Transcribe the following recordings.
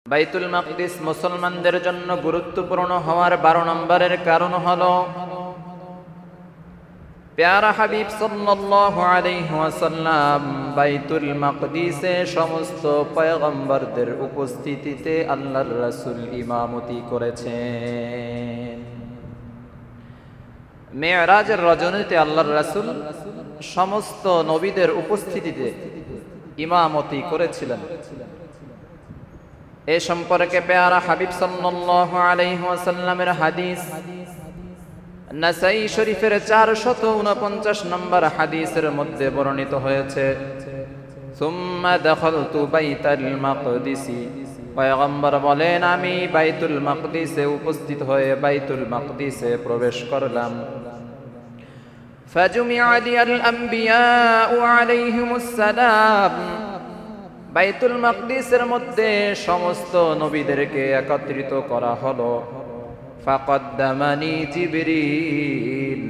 বাইতুল মাকদিস মুসলমানদের জন্য গুরুত্বপূর্ণ হওয়ার 12 নম্বরের কারণ হলো প্যারা হাবিব সাল্লাল্লাহু আলাইহি ওয়াসাল্লাম বাইতুল মাকদিসে সমস্ত পয়গম্বরদের উপস্থিতিতে আল্লাহর রাসূল ইমামতি করেছেন। মেরাজের রজনীতে আল্লাহর রাসূল সমস্ত নবীদের উপস্থিতিতে ইমামতি করেছিলেন। এ সম্পর্কে প্যারা হাবিব সাল্লাল্লাহু আলাইহি ওয়াসাল্লামের হাদিস নাসাই শরীফের 449 নম্বর হাদিসের মধ্যে বর্ণিত হয়েছে, সুম্মা দাখালতু বাইতাল মাকদিসি, পয়গম্বর বলেন আমি বাইতুল মাকদিসে উপস্থিত হয়ে বাইতুল মাকদিসে প্রবেশ করলাম। ফাজুমিআ লিয়াল আম্বিয়াউ আলাইহিমুস সালাম, বাইতুল মাকদিসের মধ্যে সমস্ত নবীদেরকে একত্রিত করা হলো। ফাকাদ্দামানি জিবরিল,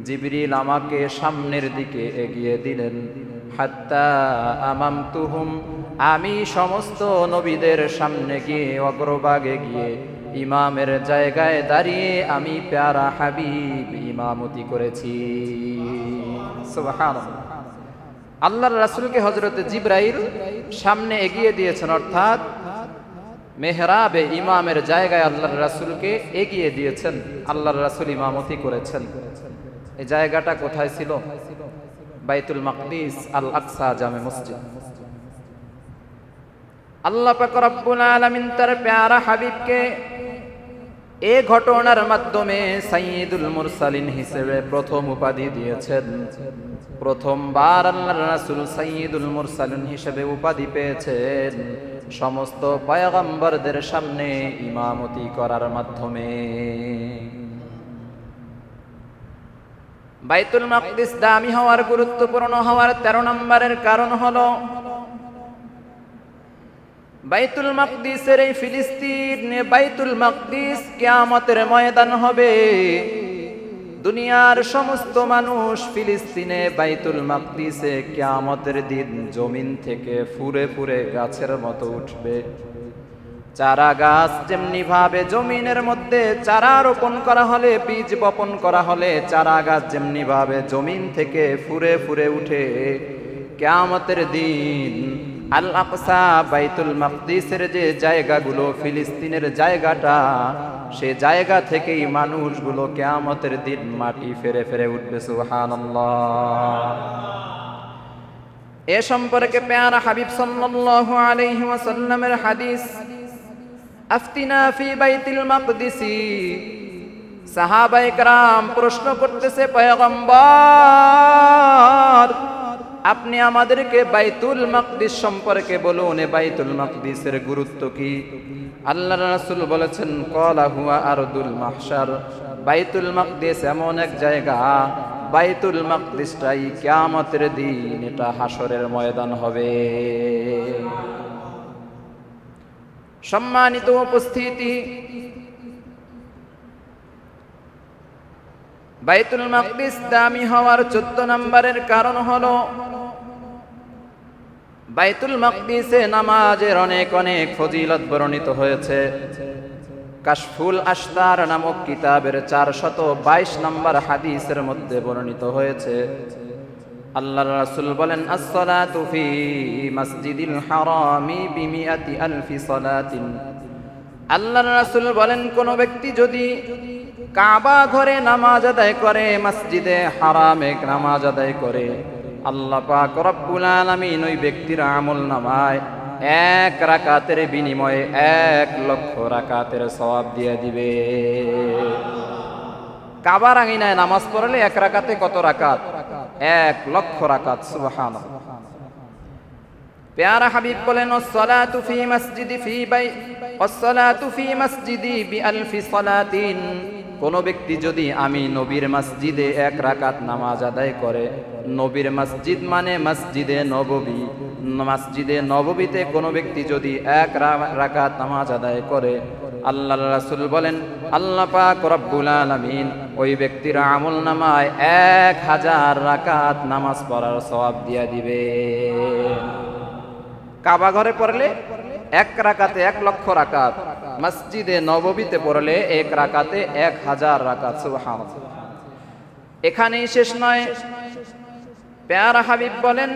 জিবরিল আমাকে সামনের দিকে এগিয়ে দিলেন। হাত্তা আমামতুহুম, আমি সমস্ত নবীদের সামনে গিয়ে অগ্রভাগে গিয়ে ইমামের জায়গায় দাঁড়িয়ে আমি প্যারা হাবিব ইমামতি করেছি। সুবহানাল্লাহ। আল্লাহর রাসূলকে হযরত জিবরাইল সামনে এগিয়ে দিয়েছেন, অর্থাৎ মেহরাবে ইমামের জায়গায় আল্লাহর রাসূলকে এগিয়ে দিয়েছেন, আল্লাহর রাসূল ইমামতি করেছেন। এই জায়গাটা কোথায় ছিল? বাইতুল মাকদিস আল আকসা জামে মসজিদ। আল্লাহ পাক রব্বুল আলামিন তার প্যারা হাবিবকে এই ঘটনার মাধ্যমে সাইয়্যিদুল মুরসালিন হিসেবে প্রথম উপাধি দিয়েছেন। প্রথমবার আল্লাহর রাসূল সাইয়্যিদুল মুরসালিন হিসেবে উপাধি পেয়েছেন সমস্ত পয়গম্বরদের সামনে ইমামতি করার মাধ্যমে। বাইতুল মাকদিস দামি হওয়ার, গুরুত্বপূর্ণ হওয়ার 13 নম্বরের কারণ হলো বাইতুল মাকদিসের এই ফিলিস্তিনে বাইতুল মাকদিস কিয়ামতের ময়দান হবে। দুনিয়ার সমস্ত মানুষ ফিলিস্তিনে বাইতুল মাকদিসে কিয়ামতের দিন জমিন থেকে ফুরে ফুরে গাছের মতো উঠবে। চারা গাছ যেমনি ভাবে জমিনের মধ্যে চারা রোপণ করা হলে, বীজ বপন করা হলে চারা গাছ যেমনি ভাবে জমিন থেকে ফুরে ফুরে উঠে, কিয়ামতের দিন আল আকসা বাইতুল মাকদিসের যে জায়গাগুলো, ফিলিস্তিনের জায়গাটা, সে জায়গা থেকেই মানুষগুলো কিয়ামতের দিন মাটি ফেরে ফেরে উঠবে। সুবহানাল্লাহ। এ সম্পর্কে প্যারা হাবিব সাল্লাল্লাহু আলাইহি ওয়াসাল্লামের হাদিস, আফতিনা ফি বাইতুল মাকদিসি। সাহাবায়ে কেরাম প্রশ্ন করতেছে, পয়গম্বর আপনি আমাদেরকে বাইতুল মাকদিস সম্পর্কে বলুন, বাইতুল মাকদিসের গুরুত্ব কি? আল্লাহর রাসূল বলেছেন, ক্বালা হুয়া আরদুল মাহশার, বাইতুল মাকদিস এমন এক জায়গা, বাইতুল মাকদিসটাই কিয়ামতের দিন এটা হাসরের ময়দান হবে। সম্মানিত উপস্থিতি, বাইতুল মাকদিস দামি হওয়ার 14 নম্বরের কারণ হলো বাইতুল মাকদিসে নামাজের অনেক অনেক ফজিলত বর্ণিত হয়েছে। কাশফুল আশতার নামক কিতাবের 422 নম্বর হাদিসের মধ্যে বর্ণিত হয়েছে, আল্লাহর রাসূল বলেন, as-salatu fi masjidil harami bi-mi'ati alfi salatin। আল্লাহর রাসূল বলেন, কোন ব্যক্তি যদি কাবা ঘরে নামাজ আদায় করে, মসজিদে হারামে নামাজ আদায় করে, আল্লাহ পাক রব্বুল আলামিন ওই ব্যক্তির আমল নামায় 1 রাকাতের বিনিময়ে 1 লক্ষ রাকাতের সওয়াব দিয়ে দিবে। কাবার আঙিনায় নামাজ পড়লে 1 রাকাতে কত রাকাত? 1 লক্ষ রাকাত। সুবহানাল্লাহ। প্যারা হাবিব বলেন, as-salatu fi masjidi fi bayt as-salatu fi masjidi bi alfi salatin। কোন ব্যক্তি যদি আমি নবীর মসজিদে 1 রাকাত নামাজ আদায় করে, নবীর মসজিদ মানে মসজিদে নববী, মসজিদে নববীতে কোন ব্যক্তি যদি 1 রাকাত নামাজ আদায় করে, আল্লাহর রাসূল বলেন আল্লাহ পাক রব্বুল আলামিন ওই ব্যক্তির আমল নামায় 1000 রাকাত নামাজ পড়ার সওয়াব দিয়ে দিবে। কাবা ঘরে পড়লে এক রাকাতে 1 লক্ষ রাকাত, মসজিদে নববীতে পড়লে 1 রাকাতে 1000 রাকাত। সুবহানাল্লাহ। এখানেই শেষ নয়, প্যারা হাবিব বলেন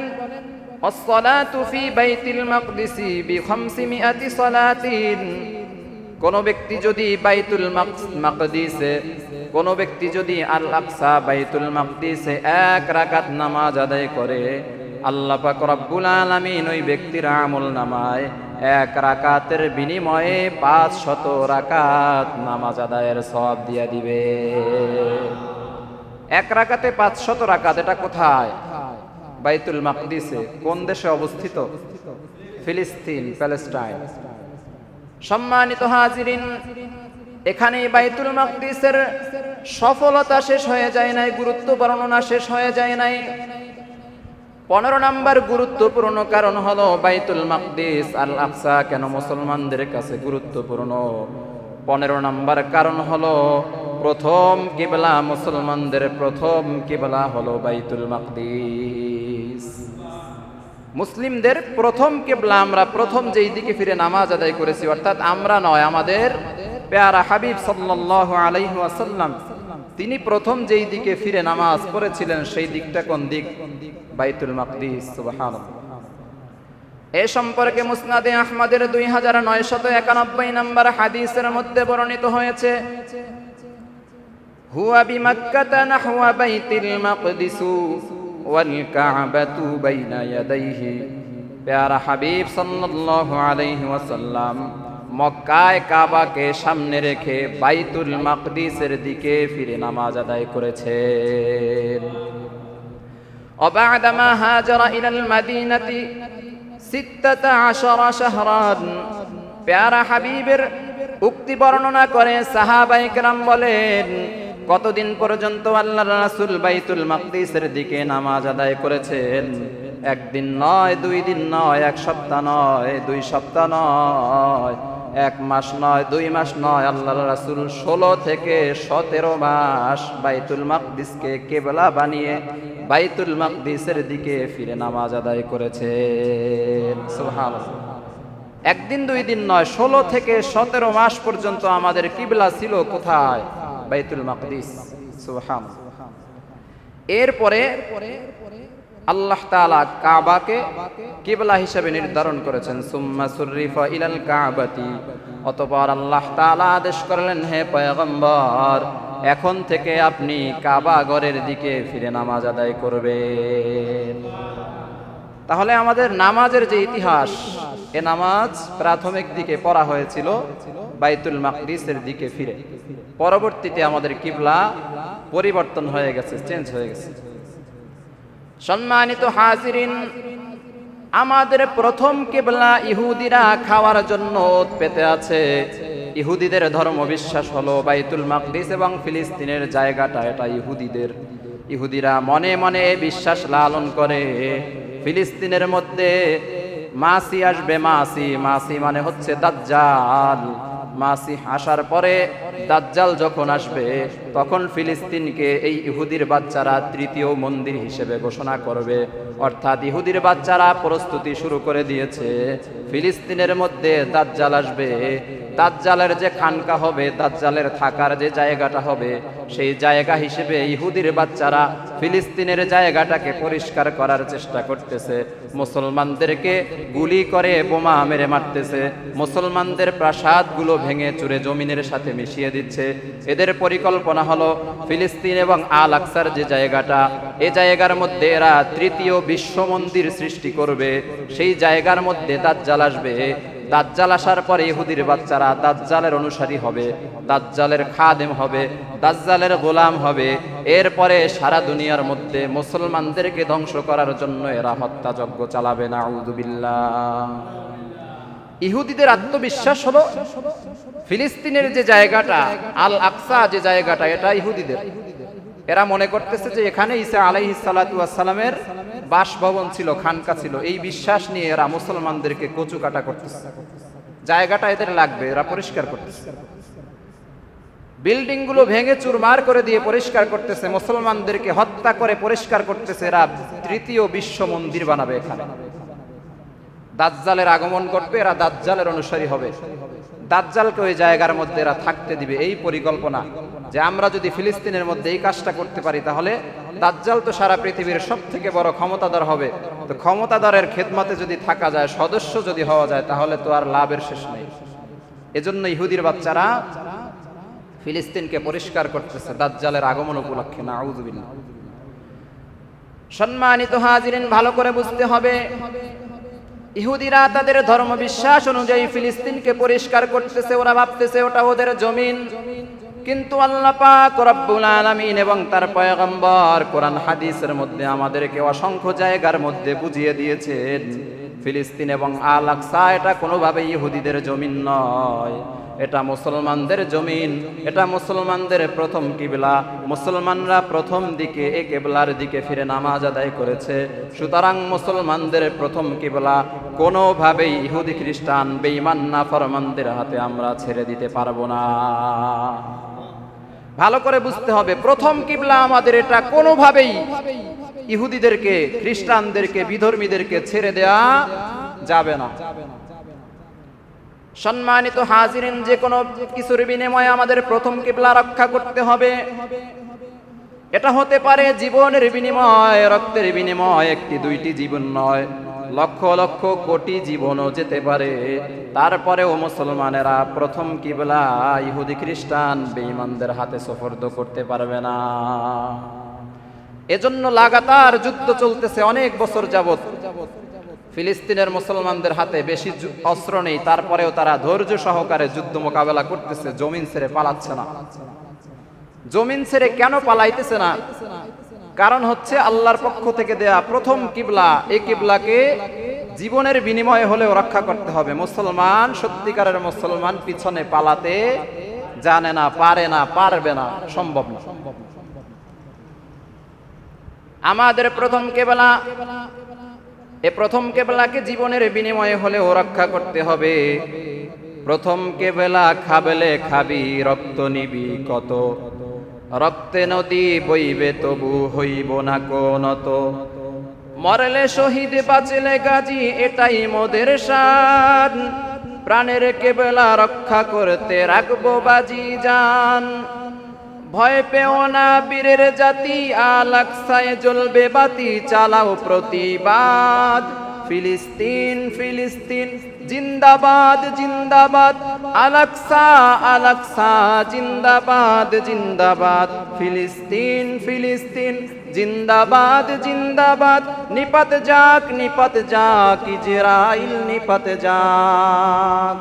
আসসালাতু ফি বাইতিল মাকদিসি বি500 সালাতিন। কোন ব্যক্তি যদি বাইতুল মাকদিসে, কোন ব্যক্তি যদি আল আকসা বাইতুল মাকদিসে 1 রাকাত নামাজ আদায় করে, আল্লাহ পাক রব্বুল আলামিন ওই ব্যক্তির আমল নামায় 1 রাকাতের বিনিময়ে 500 রাকাত নামাজ আদায়ের সওয়াব দিয়ে দিবে। 1 রাকাতে 500 রাকাত। এটা কোথায়? বাইতুল মাকদিসে। কোন দেশে অবস্থিত? ফিলিস্তিন, প্যালেস্টাইন। সম্মানিত হাজিরিন, এখানে বাইতুল মাকদিসের সফলতা শেষ হয়ে যায় নাই, গুরুত্ব বর্ণনা শেষ হয়ে যায় নাই। 15 নম্বর গুরুত্বপূর্ণ কারণ হলো বাইতুল মাকদিস আল আকসা কেন মুসলমানদের কাছে গুরুত্বপূর্ণ। 15 নম্বর কারণ হলো প্রথম কিবলা, মুসলমানদের প্রথম কিবলা হলো বাইতুল মাকদিস। মুসলিমদের প্রথম কিবলা, আমরা প্রথম যেই দিকে ফিরে নামাজ আদায় করেছি, অর্থাৎ আমরা নয়, আমাদের প্যারা হাবিব সাল্লাল্লাহু আলাইহি ওয়াসাল্লাম তিনি প্রথম যেই দিকে ফিরে নামাজ পড়েছিলেন সেই দিকটা কোন দিক? বাইতুল মাকদিস। সুবহানাল্লাহ। এই সম্পর্কে মুসনাদে আহমদের 2991 নম্বর হাদিসের মধ্যে বর্ণিত হয়েছে, হুয়া বিমাক্কাতা নাহওয়া বাইতিল মাকদিস ওয়াল কাবাতু বাইনা ইয়াদাইহি। প্যারা হাবিব সাল্লাল্লাহু আলাইহি ওয়াসাল্লাম মক্কায় কাবাকে সামনে রেখে বাইতুল মাকদিসের দিকে ফিরে নামাজ আদায় করেছেন। وبعدما هاجر إلى المدينة 16 شهرا। প্যারা হাবিবের উক্তি বর্ণনা করে সাহাবায়ে কেরাম বলেন, কতদিন পর্যন্ত আল্লাহর রাসূল বাইতুল মাকদিসের দিকে নামাজ আদায় করেছেন? একদিন নয়, 2 দিন নয়, 1 সপ্তাহ নয়, 2 সপ্তাহ নয়, 1 মাস নয়, 2 মাস নয়, আল্লাহর রাসূল 16 থেকে 17 মাস বাইতুল মাকদিসকে কিবলা বানিয়ে বাইতুল মাকদিসের দিকে ফিরে নামাজ আদায় করেছেন। সুবহানাল্লাহ। একদিন 2 দিন নয়, 16 থেকে 17 মাস পর্যন্ত আমাদের কিবলা ছিল কোথায়? বাইতুল মাকদিস। সুবহানাল্লাহ। এরপরে আল্লাহ তাআলা কাবাকে কিবলা হিসেবে নির্ধারণ করেছেন। সুম্মা সুররিফা ইলাল কাবাতি। অতঃপর আল্লাহ তাআলা আদেশ করলেন, হে পয়গম্বর, এখন থেকে আপনি কাবা ঘরের দিকে ফিরে নামাজ আদায় করবেন। তাহলে আমাদের নামাজের যে ইতিহাস, এ নামাজ প্রাথমিক দিকে পড়া হয়েছিল বাইতুল মাকদিসের দিকে ফিরে। পরবর্তীতে আমাদের কিবলা পরিবর্তন হয়ে গেছে, চেঞ্জ হয়ে গেছে। সম্মানিত হাজিরিন, আমাদের প্রথম কিবলা ইহুদিরা খাওয়ার জন্য পেতে আছে। ইহুদিদের ধর্ম বিশ্বাস হলো বাইতুল মাকদিস এবং ফিলিস্তিনের জায়গাটা এটা ইহুদিদের। ইহুদিরা মনে মনে বিশ্বাস লালন করে ফিলিস্তিনের মধ্যে মাসি আসবে। মাসি মানে হচ্ছে দাজ্জাল। মাসিহ আসার পরে দাজ্জাল যখন আসবে তখন ফিলিস্তিনকে এই ইহুদির বাচ্চারা তৃতীয় মন্দির হিসেবে ঘোষণা করবে। অর্থাৎ ইহুদির বাচ্চারা প্রস্তুতি শুরু করে দিয়েছে, ফিলিস্তিনের মধ্যে দাজ্জাল আসবে। দাজ্জালের যে খানকা হবে, দাজ্জালের থাকার যে জায়গাটা হবে, সেই জায়গা হিসেবে ইহুদির বাচ্চারা ফিলিস্তিনের জায়গাটাকে পরিষ্কার করার চেষ্টা করতেছে। মুসলমানদেরকে গুলি করে বোমা মেরে মারতেছে, মুসলমানদের প্রাসাদগুলো ভেঙে চুরে জমিনের সাথে মিশিয়ে দিচ্ছে। এদের পরিকল্পনা হলো ফিলিস্তিন এবং আল আকসার যে জায়গাটা, এই জায়গার মধ্যে এরা তৃতীয় বিশ্ব মন্দির সৃষ্টি করবে। সেই জায়গার মধ্যে দাজ্জাল আসবে। দাজ্জাল আসার পরে ইহুদির বাচ্চারা দাজ্জালের অনুসারী হবে, দাজ্জালের খাদেম হবে, দাজ্জালের গোলাম হবে। এরপরে সারা দুনিয়ার মধ্যে মুসলমানদেরকে ধ্বংস করার জন্য এরা হত্যাযজ্ঞ চালাবে। নাউযুবিল্লাহ। ইহুদিদের আত্মবিশ্বাস হলো ফিলিস্তিনের যে জায়গাটা, আল আকসা যে জায়গাটা, এটা ইহুদিদের। এরা মনে করতেছে যে এখানে ঈসা আলাইহিস সালাতু ওয়াস সালামের বাসভবন ছিল, খানকা ছিল। এই বিশ্বাস নিয়ে এরা মুসলমানদেরকে কচুকাটা করতেছে। জায়গাটা এদের লাগবে, এরা পরিষ্কার করতেছে। বিল্ডিং গুলো ভেঙে চুরমার করে দিয়ে পরিষ্কার করতেছে, মুসলমানদেরকে হত্যা করে পরিষ্কার করতেছে। এরা তৃতীয় বিশ্ব মন্দির বানাবে এখানে। দাজ্জালের আগমন ঘটবে, এরা দাজ্জালের অনুসারী হবে, দাজ্জালকে ওই জায়গার মধ্যে এরা থাকতে দিবে, এই পরিকল্পনা যে আমরা যদি ফিলিস্তিনের মধ্যে এই কাজটা করতে পারি তাহলে দাজ্জাল তো সারা পৃথিবীর সবথেকে বড় ক্ষমতাধর হবে, তো ক্ষমতাধরের খেদমতে যদি থাকা যায়, সদস্য যদি হওয়া যায়, তাহলে তো আর লাভের শেষ নেই। এজন্য ইহুদির বাচ্চারা ফিলিস্তিনকে পরিষ্কার করতেছে দাজ্জালের আগমন উপলক্ষে। নাউযুবিল্লাহ। সম্মানিত হাজিরিন, ভালো করে বুঝতে হবে, ইহুদিরা তাদের ধর্ম বিশ্বাস অনুযায়ী ফিলিস্তিনকে পরিষ্কার করতেছে, ওরা ভাবতেছে ওটা ওদের জমিন, কিন্তু আল্লাহ পাক রব্বুল আলামিন এবং তার পয়গম্বর কোরআন হাদিসের মধ্যে আমাদেরকে অসংখ্য জায়গার মধ্যে বুঝিয়ে দিয়েছেন ফিলিস্তিন এবং আল আকসা এটা কোনোভাবেই ইহুদিদের জমিন নয়, এটা মুসলমানদের জমিন, এটা মুসলমানদের প্রথম কিবলা, মুসলমানরা প্রথম দিকে এই কিবলার দিকে ফিরে নামাজ আদায় করেছে, সুতরাং মুসলমানদের প্রথম কিবলা কোনোভাবেই ইহুদি খ্রিস্টান বেঈমান নাফরমানদের হাতে আমরা ছেড়ে দিতে পারবো না। ভালো করে বুঝতে হবে, প্রথম কিবলা আমাদের, এটা কোনোভাবেই ইহুদিদেরকে, খ্রিস্টানদেরকে, বিধর্মীদেরকে ছেড়ে দেয়া যাবে না। সম্মানিত হাজিরিন, যে কোনো কিছুর বিনিময়ে আমাদের প্রথম কিবলা রক্ষা করতে হবে। এটা হতে পারে জীবনের বিনিময়, রক্তের বিনিময়, একটি দুইটি জীবন নয়, লক্ষ লক্ষ কোটি জীবনও যেতে পারে, তারপরেও মুসলমানেরা প্রথম কিবলা ইহুদি খ্রিস্টান বেঈমানদের হাতে সুপর্দ করতে পারবে না। এজন্য লাগাতার যুদ্ধ চলতেছে অনেক বছর যাবত। ফিলিস্তিনের মুসলমানদের হাতে বেশি অস্ত্র নেই, তারপরেও তারা ধৈর্য সহকারে যুদ্ধ মোকাবেলা করতেছে, জমিন ছেড়ে পালাচ্ছে না। জমিন ছেড়ে কেন পালাইতেছে না? কারণ হচ্ছে আল্লাহর পক্ষ থেকে দেয়া প্রথম কিবলা, এই কিবলাকে জীবনের বিনিময়ে হলেও রক্ষা করতে হবে। মুসলমান, সত্যিকারের মুসলমান পিছনে পালাতে জানে না, পারে না, পারবে না, সম্ভব না। আমাদের প্রথম কিবলা, এই প্রথম কিবলাকে জীবনের বিনিময়ে হলেও রক্ষা করতে হবে। প্রথম কিবলা খাবেলে খাবি, রক্ত নিবি কত, রক্তে নদী বইবে তবু হইব না কোনত, মরলে শহীদ বাঁচলে গাজী এটাই মোদের শান, প্রাণের কিবলা রক্ষা করতে রাখবো বাজি জান, ভয় পেও না বীরের জাতি, আল আকসায় জ্বলবে বাতি, চালাও প্রতিবাদ, ফিলিস্তিন ফিলিস্তিন জিন্দাবাদ জিন্দাবাদ, আল আকসা আল আকসা জিন্দাবাদ জিন্দাবাদ, ফিলিস্তিন ফিলিস্তিন জিন্দাবাদ জিন্দাবাদ, নিপাত যাক ইজরাইল নিপাত যাক।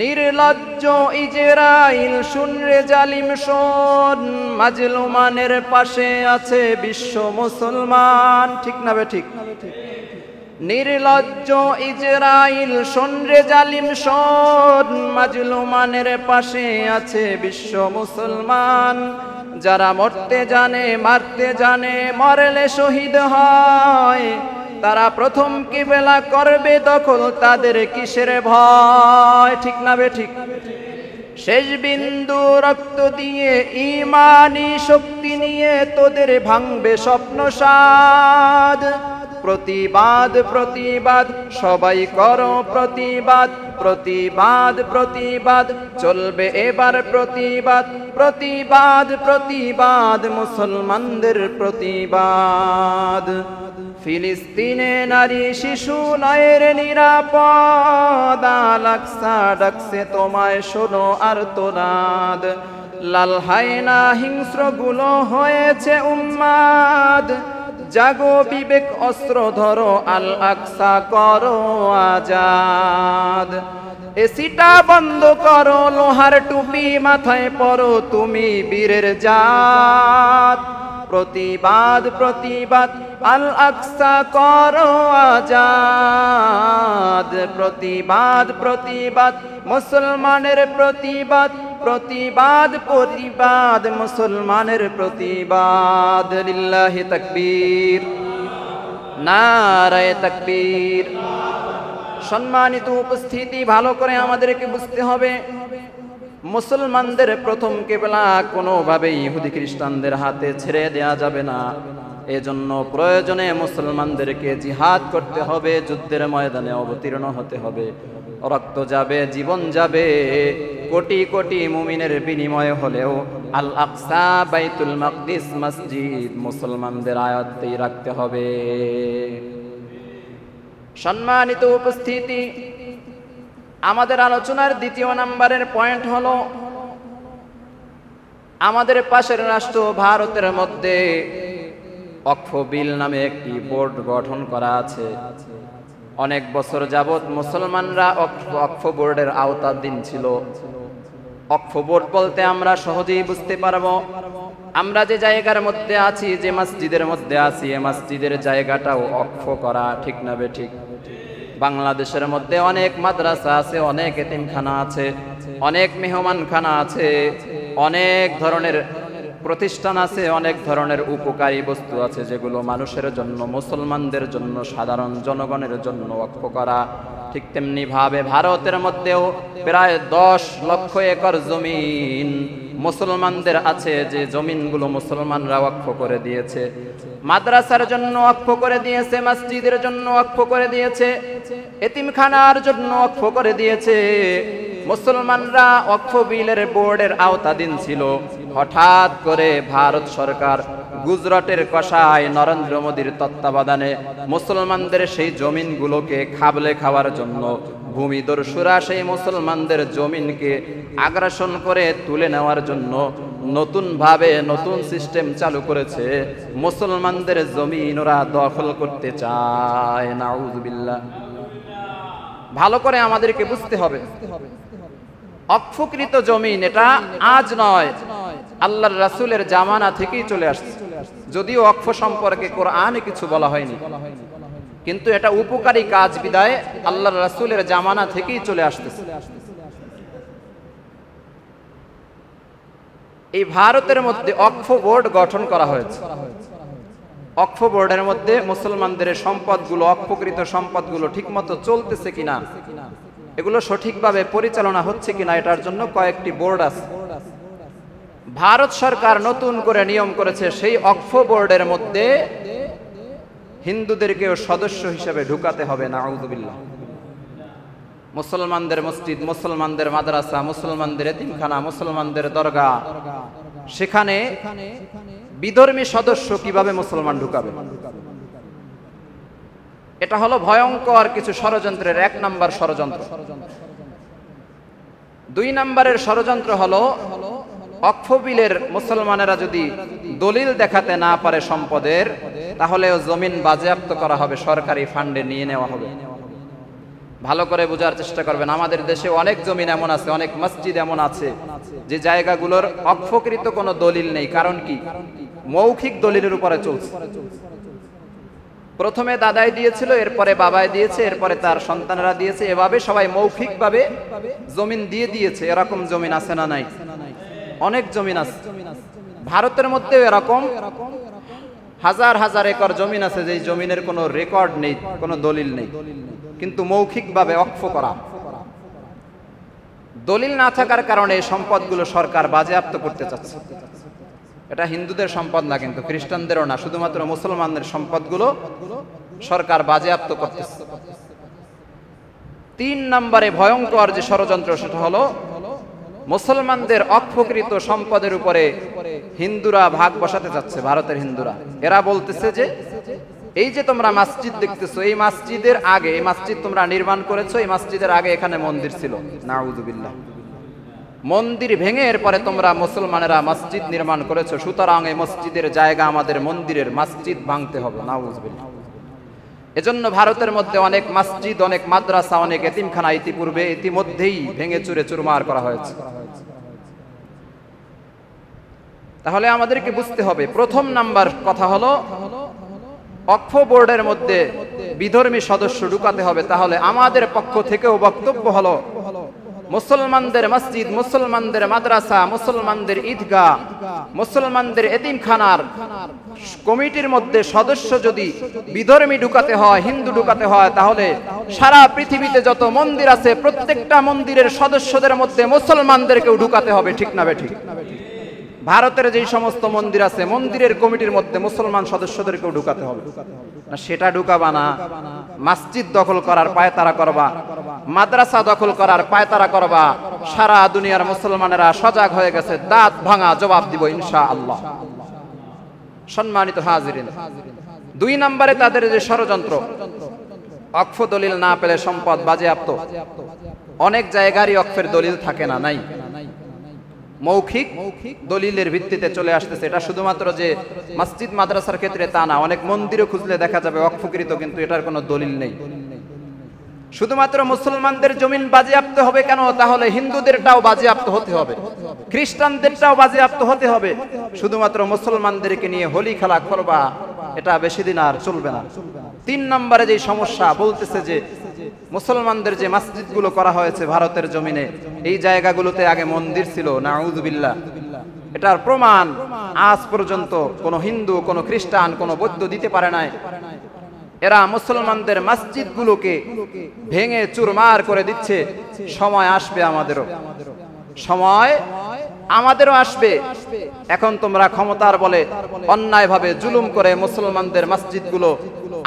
নির্লজ্জ ইজরাইল শুন রে জালিম শোন, মাজলুমানের পাশে আছে বিশ্ব মুসলমান। ঠিক না বে ঠিক? নির্লজ্জ ইজরাইল শোন রে জালিম শোন, মাজলুমানের পাশে আছে বিশ্ব মুসলমান, যারা মরতে জানে মারতে জানে, মরলে শহীদ হয়, তারা প্রথম কিবলা করবে দখল, তাদের কিসের ভয়? ঠিক না বে ঠিক? শেষ বিন্দু রক্ত দিয়ে ঈমানি শক্তি নিয়ে তোদের ভাঙবে স্বপ্ন সাদ, প্রতিবাদ প্রতিবাদ সবাই করো প্রতিবাদ, প্রতিবাদ প্রতিবাদ চলবে এবার প্রতিবাদ, প্রতিবাদ প্রতিবাদ মুসলমানদের প্রতিবাদ। ফিলিস্তিনে নারী শিশু নয়ের নিরাপদ, আল আকসা ডাকছে তোমায় শোনো আর্তনাদ, লাল হায়না হিংস্রগুলো হয়েছে উন্মাদ, জাগো বিবেক অস্ত্র ধরো, আল আকসা করো আজাদ, এসিটা বন্ধ করো, লোহার টুপি মাথায় পরো, তুমি বীরের জাত, প্রতিবাদ প্রতিবাদ আল আকসা করো আজাদ, প্রতিবাদ প্রতিবাদ মুসলমানের প্রতিবাদ, প্রতিবাদ প্রতিবাদ মুসলমানের প্রতিবাদ। লিল্লাহি তাকবীর, নারায়ে তাকবীর। সম্মানিত উপস্থিতি, ভালো করে আমাদেরকে বুঝতে হবে, মুসলমানদের প্রথম কিবলা কোনোভাবেই ইহুদি খ্রিস্টানদের হাতে ছেড়ে দেয়া যাবে না। এজন্য প্রয়োজনে মুসলমানদেরকে জিহাদ করতে হবে, যুদ্ধের ময়দানে অবতীর্ণ হতে হবে। রক্ত যাবে, জীবন যাবে, কোটি কোটি মুমিনের বিনিময়ে হলেও আল আকসা বাইতুল মাকদিস মসজিদ মুসলমানদের আয়ত্তেই রাখতে হবে। সম্মানিত উপস্থিতি, আমাদের আলোচনার দ্বিতীয় নাম্বারের পয়েন্ট হলো আমাদের পাশের রাষ্ট্র ভারতের মধ্যে ওয়াকফ বিল নামে একটি বোর্ড গঠন করা আছে। অনেক বছর যাবত মুসলমানরা ওয়াকফ বোর্ডের আওতাধীন ছিল। ওয়াকফ বোর্ড বলতে আমরা সহজেই বুঝতে পারবো, আমরা যে জায়গার মধ্যে আছি, যে মসজিদের মধ্যে আছি, এই মসজিদের জায়গাটাও ওয়াকফ করা, ঠিক না বেঠিক? বাংলাদেশের মধ্যে অনেক মাদ্রাসা আছে, অনেক এতিমখানা আছে, অনেক মেহমানখানা আছে, অনেক ধরনের প্রতিষ্ঠান আছে, অনেক ধরনের উপকারী বস্তু আছে যেগুলো মানুষের জন্য, মুসলমানদের জন্য, সাধারণ জনগণের জন্য ওয়াকফ করা। ঠিক তেমনি ভাবে ভারতের মধ্যেও প্রায় 10 লক্ষ একর জমিন মুসলমানদের আছে, যে জমিনগুলো মুসলমানরা ওয়াকফ করে দিয়েছে। মাদ্রাসার জন্য ওয়াকফ করে দিয়েছে, মসজিদের জন্য ওয়াকফ করে দিয়েছে, এতিমখানার জন্য ওয়াকফ করে দিয়েছে। মুসলমানরা ওয়াকফ বিলের বোর্ডের আওতাধীন ছিল। হঠাৎ করে ভারত সরকার গুজরাটের কসাই নরেন্দ্র মোদীর তত্ত্বাবধানে মুসলমানদের সেই জমিনগুলোকে খাবলে খাওয়ার জন্য ভূমিদস্যুরা সেই মুসলমানদের জমিনকে আগ্রাসন করে তুলে নেওয়ার জন্য নতুনভাবে নতুন সিস্টেম চালু করেছে। মুসলমানদের জমিন ওরা দখল করতে চায়। নাউযুবিল্লাহ। ভালো করে আমাদেরকে বুঝতে হবে, ওয়াকফকৃত জমিন এটা আজ নয়, আল্লাহর রাসূলের জামানা থেকেই চলে আসছে। যদিও ওয়াকফ সম্পর্কে কোরআনে কিছু বলা হয়নি, কিন্তু এটা উপকারী কাজ বিদায় আল্লাহর রাসূলের জামানা থেকেই চলে আসতেছে। এই ভারতের মধ্যে ওয়াকফ বোর্ড গঠন করা হয়েছে। ওয়াকফ বোর্ডের মধ্যে মুসলমানদের সম্পদগুলো, ওয়াকফকৃত সম্পদগুলো ঠিকমতো চলতেছে কিনা, এগুলো সঠিকভাবে পরিচালনা হচ্ছে কিনা, এটার জন্য কয়েকটি বোর্ড আছে। ভারত সরকার নতুন করে নিয়ম করেছে, সেই ওয়াকফ বোর্ডের মধ্যে হিন্দুদেরকেও সদস্য হিসেবে ঢুকাতে হবে। নাউযুবিল্লাহ। মুসলমানদের মসজিদ, মুসলমানদের মাদ্রাসা, মুসলমানদের এতিমখানা, মুসলমানদের দরগা, সেখানে বিধর্মী সদস্য কিভাবে মুসলমান ঢুকাবে? এটা হলো ভয়ঙ্কর কিছু ষড়যন্ত্রের 1 নাম্বার ষড়যন্ত্র। 2 নাম্বারের ষড়যন্ত্র হলো ওয়াকফ বিলের মুসলমানেরা যদি দলিল দেখাতে না পারে সম্পদের, তাহলে জমিন বাজেয়াপ্ত করা হবে, সরকারি ফান্ডে নিয়ে নেওয়া হবে। ভালো করে বোঝার চেষ্টা করবেন, আমাদের দেশে অনেক জমিন এমন আছে, অনেক মসজিদ এমন আছে যে জায়গাগুলোর ওয়াকফকৃত কোনো দলিল নেই। কারণ কি? মৌখিক দলিলের উপরে চলছে। প্রথমে দাদাই দিয়েছিল, এরপরে বাবাই দিয়েছে, এরপরে তার সন্তানেরা দিয়েছে, এভাবে সবাই মৌখিকভাবে জমিন দিয়ে দিয়েছে। এরকম জমিন আছে না নাই? অনেক জমিন আছে। ভারতের মধ্যেও এরকম হাজার হাজার একর জমিন আছে যে জমিনের কোনো রেকর্ড নেই, কোনো দলিল নেই, কিন্তু মৌখিকভাবে ওয়াকফ করা। দলিল না থাকার কারণে এই সম্পদগুলো সরকার বাজেয়াপ্ত করতে চাচ্ছে। এটা হিন্দুদের সম্পদ না, কিন্তু খ্রিস্টানদেরও না, শুধুমাত্র মুসলমানদের সম্পদগুলো সরকার বাজেয়াপ্ত করতেছে। 3 নম্বরে ভয়ঙ্কর যে ষড়যন্ত্র, সেটা হলো মুসলমানদের ওয়াকফকৃত সম্পদের উপরে হিন্দুরা ভাগ বসাতে চাচ্ছে। ভারতের হিন্দুরা এরা বলতেছে যে এই যে তোমরা মসজিদ দেখতেছো, এই মসজিদের আগে, এই মসজিদ তোমরা নির্মাণ করেছো, এই মসজিদের আগে এখানে মন্দির ছিল। নাউযুবিল্লাহ। মন্দির ভেঙে এরপরে তোমরা মুসলমানেরা মসজিদ নির্মাণ করেছো, সুতরাং এই মসজিদের জায়গা আমাদের মন্দিরের, মসজিদ ভাঙতে হবে। নাউযুবিল্লাহ। এজন্য ভারতের মধ্যে অনেক মসজিদ, অনেক মাদ্রাসা, অনেক এতিমখানা ইতিমধ্যেই ভেঙে চুরে চুরমার করা হয়েছে। তাহলে আমাদেরকে বুঝতে হবে, প্রথম নাম্বার কথা হলো ওয়াকফ বোর্ডের মধ্যে বিধর্মী সদস্য ঢুকাতে হবে। তাহলে আমাদের পক্ষ থেকেও বক্তব্য হলো মুসলমানদের মসজিদ, মুসলমানদের মাদ্রাসা, মুসলমানদের ঈদগাহ, মুসলমানদের এতিমখানার কমিটির মধ্যে সদস্য যদি বিধর্মী ঢুকাতে হয়, হিন্দু ঢুকাতে হয়, তাহলে সারা পৃথিবীতে যত মন্দির আছে প্রত্যেকটা মন্দিরের সদস্যদের মধ্যে মুসলমানদেরকেও ঢুকাতে হবে, ঠিক না বেঠিক? ভারতের যেই সমস্ত মন্দির আছে মন্দিরের কমিটির মধ্যে মুসলমান সদস্যদেরকেও ঢুকাতে হবে না? সেটা ঢুকাবা না, মসজিদ দখল করার পায়তারা করবা, মাদ্রাসা দখল করার পায়তারা করবা। সারা দুনিয়ার মুসলমানেরা সজাগ হয়ে গেছে, দাঁত ভাঙা জবাব দিব ইনশাআল্লাহ। সম্মানিত হাজিরিন, 2 নম্বরে তাদের যে ষড়যন্ত্র, ওয়াকফ দলিল না পেলে সম্পদ বাজেয়াপ্ত। অনেক জায়গারই ওয়াকফের দলিল থাকে না, নাই, মৌখিক দলিলের ভিত্তিতে চলে আসতেছে। এটা শুধুমাত্র যে মসজিদ মাদ্রাসার ক্ষেত্রে তা না, অনেক মন্দিরে খুঁজলে দেখা যাবে ওয়াকফকৃত, কিন্তু এটার কোনো দলিল নেই। শুধুমাত্র মুসলমানদের জমিন বাজেয়াপ্ত হবে কেন? তাহলে হিন্দুদেরটাও বাজেয়াপ্ত হতে হবে, খ্রিস্টানদেরটাও বাজেয়াপ্ত হতে হবে। শুধুমাত্র মুসলমানদেরকে নিয়ে হোলি খেলা করবা, এটা বেশি দিন আর চলবে না। 3 নম্বরে যে সমস্যা বলতেছে যে মুসলমানদের যে মসজিদগুলো করা হয়েছে ভারতের জমিনে, এই জায়গাগুলোতে আগে মন্দির ছিল, নাউযুবিল্লাহ। এটার প্রমাণ আজ পর্যন্ত কোন হিন্দু, কোন খ্রিস্টান, কোন বৌদ্ধ দিতে পারে নাই। এরা মুসলমানদের মসজিদগুলোকে ভেঙে চুরমার করে দিচ্ছে। সময় আসবে আমাদেরও, সময় আমাদেরও আসবে। এখন তোমরা ক্ষমতার বলে অন্যায়ভাবে জুলুম করে মুসলমানদের মসজিদগুলো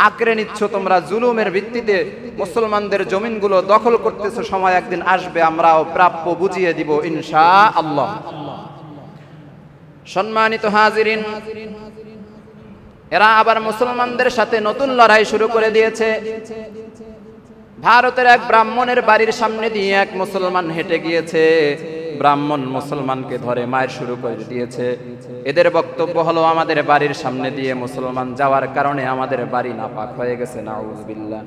আঁকড়ে নিচ্ছ, তোমরা জুলুমের ভিত্তিতে মুসলমানদের জমিনগুলো দখল করতেছো। সময় একদিন আসবে, আমরাও প্রাপ্য বুঝিয়ে দিব ইনশাআল্লাহ। সম্মানিত হাজিরিন, এরা আবার মুসলমানদের সাথে নতুন লড়াই শুরু করে দিয়েছে। ভারতের এক ব্রাহ্মণের বাড়ির সামনে দিয়ে এক মুসলমান হেঁটে গিয়েছে, ব্রাহ্মণ মুসলমানকে ধরে মায়ের শুরু করে দিয়েছে। এদের বক্তব্য হলো আমাদের বাড়ির সামনে দিয়ে মুসলমান যাওয়ার কারণে আমাদের বাড়ি নাপাক হয়ে গেছে, নাউযুবিল্লাহ।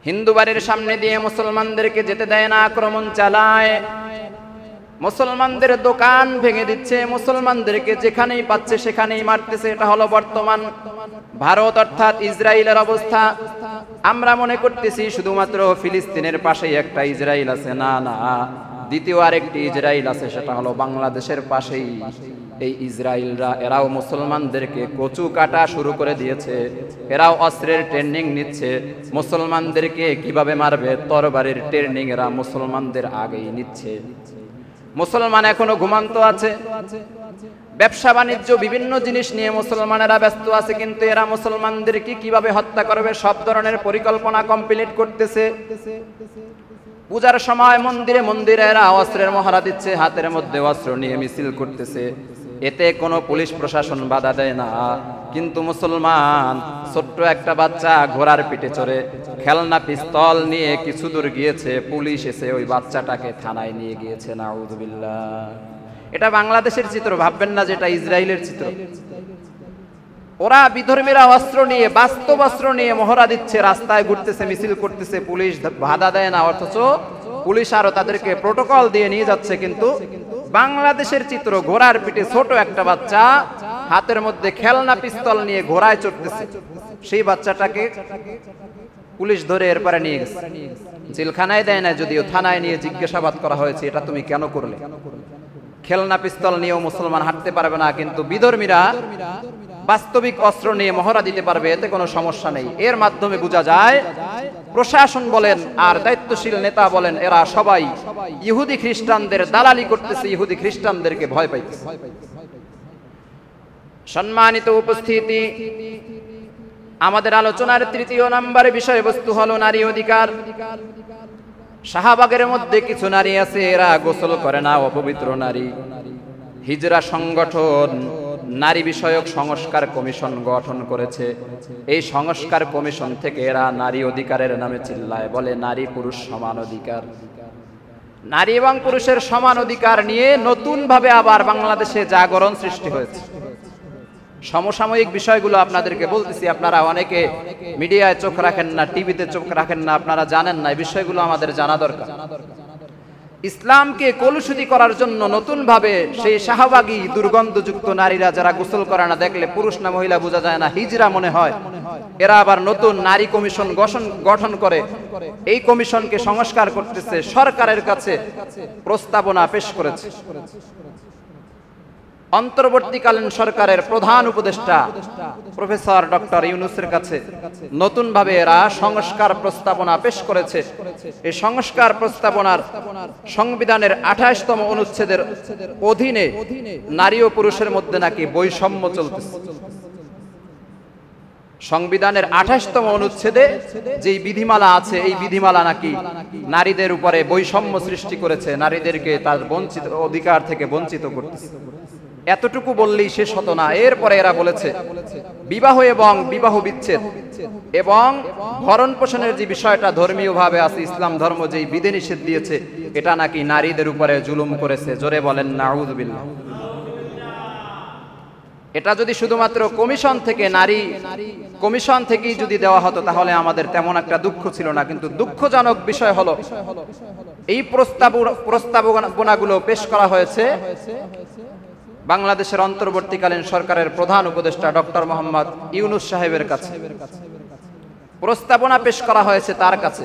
হিন্দু বাড়ির সামনে দিয়ে মুসলমানদেরকে যেতে দেয় না, আক্রমণ চালায়, মুসলমানদের দোকান ভেঙে দিচ্ছে, মুসলমানদেরকে যেখানেই পাচ্ছে সেখানেই মারতেছে। এটা হলো বর্তমান ভারত অর্থাৎ ইসরায়েলের অবস্থা। আমরা মনে করতেছি শুধুমাত্র ফিলিস্তিনের পাশেই একটা ইসরায়েল আছে, না না, দ্বিতীয় আরেকটি ইসরায়েল আছে, সেটা হলো বাংলাদেশের পাশেই। এই ইসরায়েলরা, এরাও মুসলমানদেরকে কচু কাটা শুরু করে দিয়েছে। এরাও অস্ত্রের ট্রেনিং নিচ্ছে, মুসলমানদেরকে কিভাবে মারবে তরবারির ট্রেনিং এরা মুসলমানদের আগেই নিচ্ছে। মুসলমান এখনো ঘুমান্ত আছে, ব্যবসা বাণিজ্য বিভিন্ন জিনিস নিয়ে মুসলমানেরা ব্যস্ত আছে, কিন্তু এরা মুসলমানদেরকে কিভাবে হত্যা করবে সব ধরনের পরিকল্পনা কমপ্লিট করতেছে। পূজার সময় মন্দিরে মন্দিরে এরা অস্ত্রের মহড়া দিচ্ছে, হাতের মধ্যে অস্ত্র নিয়ে মিছিল করতেছে। এতে কোনো পুলিশ প্রশাসন বাধা দেয় না, কিন্তু মুসলমান ছোট্ট একটা বাচ্চা ঘোড়ার পিঠে চড়ে খেলনা পিস্তল নিয়ে কিছু দূর গিয়েছে, পুলিশ এসে ওই বাচ্চাটাকে থানায় নিয়ে গিয়েছে, নাউযুবিল্লাহ। এটা বাংলাদেশের চিত্র, ভাববেন না যেটা ইসরায়েলের চিত্র। ওরা বিধর্মীরা অস্ত্র নিয়ে, বাস্তব অস্ত্র নিয়ে মহড়া দিচ্ছে, রাস্তায় ঘুরতেছে, মিছিল করতেছে, পুলিশ বাধা দেয় না, অথচ পুলিশ আরো তাদেরকে প্রোটোকল দিয়ে নিয়ে যাচ্ছে। কিন্তু বাংলাদেশের চিত্র, ঘোড়ার পিঠে ছোট একটা বাচ্চা হাতের মধ্যে খেলনা পিস্তল নিয়ে ঘোড়ায় চড়তেছে, সেই বাচ্চাটাকে পুলিশ ধরে এরপরে নিয়ে গেছে, জেলখানায় দেয় না, যদিও থানায় নিয়ে জিজ্ঞাসাবাদ করা হয়েছে, এটা তুমি কেন করলে? খেলনা পিস্তল নিয়েও মুসলমান হাঁটতে পারবে না, কিন্তু বিধর্মীরা বাস্তবিক অস্ত্র নিয়ে মহড়া দিতে পারবে, এতে কোনো সমস্যা নেই। এর মাধ্যমে বোঝা যায় প্রশাসন বলেন আর দায়িত্বশীল নেতা বলেন, এরা সবাই ইহুদি খ্রিস্টানদের দালালি করতেছে, ইহুদি খ্রিস্টানদেরকে ভয় পাইতেছে। সম্মানিত উপস্থিতি, আমাদের আলোচনার 3য় নম্বরে বিষয়বস্তু হলো নারী অধিকার। শাহবাগের মধ্যে কিছু নারী আছে, এরা গোসল করে না, অপবিত্র নারী। হিজরা সংগঠন নারী বিষয়ক সংস্কার কমিশন গঠন করেছে। এই সংস্কার কমিশন থেকে এরা নারী অধিকারের নামে চিল্লায়, বলে নারী পুরুষ সমান অধিকার। নারী এবং পুরুষের সমান অধিকার নিয়ে নতুন ভাবে আবার বাংলাদেশে জাগরণ সৃষ্টি হয়েছে। সমসাময়িক বিষয়গুলো আপনাদেরকে বলতেছি, আপনারা অনেকে মিডিয়ায় চোখ রাখেন না, টিভিতে চোখ রাখেন না, আপনারা জানেন না, এই বিষয়গুলো আমাদের জানা দরকার। ইসলামকে কলুষিত করার জন্য নতুনভাবে সেই শাহবাগী দুর্গন্ধযুক্ত নারীরা যারা গোসল করে না, দেখলে পুরুষ না মহিলা বোঝা যায় না, হিজড়া মনে হয়, এরা আবার নতুন নারী কমিশন গঠন করে এই কমিশনকে সংস্কার করতেছে, সরকারের কাছে প্রস্তাবনা পেশ করেছে। অন্তর্বর্তীকালীন সরকারের প্রধান উপদেষ্টা প্রফেসর ডক্টর ইউনূসের কাছে নতুনভাবে এরা সংস্কার প্রস্তাবনা পেশ করেছে। এই সংস্কার প্রস্তাবনার সংবিধানের ২৮তম অনুচ্ছেদের অধীনে নারী ও পুরুষের মধ্যে নাকি বৈষম্য চলতেছে। সংবিধানের ২৮তম অনুচ্ছেদে যেই বিধিমালা আছে, এই বিধিমালা নাকি নারীদের উপরে বৈষম্য সৃষ্টি করেছে, নারীদেরকে তার বঞ্চিত অধিকার থেকে বঞ্চিত করতেছে। এতটুকু বললেই শেষ হতো না। এরপরে এরা বলেছে বিবাহ এবং বিবাহ বিচ্ছেদ এবং ভরণ পোষণের যে বিষয়টা ধর্মীয় ভাবে আছে, ইসলাম ধর্ম যেই বিধিনিষেধ দিয়েছে, এটা নাকি নারীদের উপরে জুলুম করেছে। জোরে বলেন নাউযুবিল্লাহ। এটা যদি শুধুমাত্র কমিশন থেকে, নারী কমিশন থেকেই যদি দেওয়া হতো তাহলে আমাদের তেমন একটা দুঃখ ছিল না। কিন্তু দুঃখজনক বিষয় হলো এই প্রস্তাবনাগুলো পেশ করা হয়েছে বাংলাদেশের অন্তর্বর্তীকালীন সরকারের প্রধান উপদেষ্টা ডক্টর মোহাম্মদ ইউনূস সাহেবের কাছে। প্রস্তাবনা পেশ করা হয়েছে তার কাছে,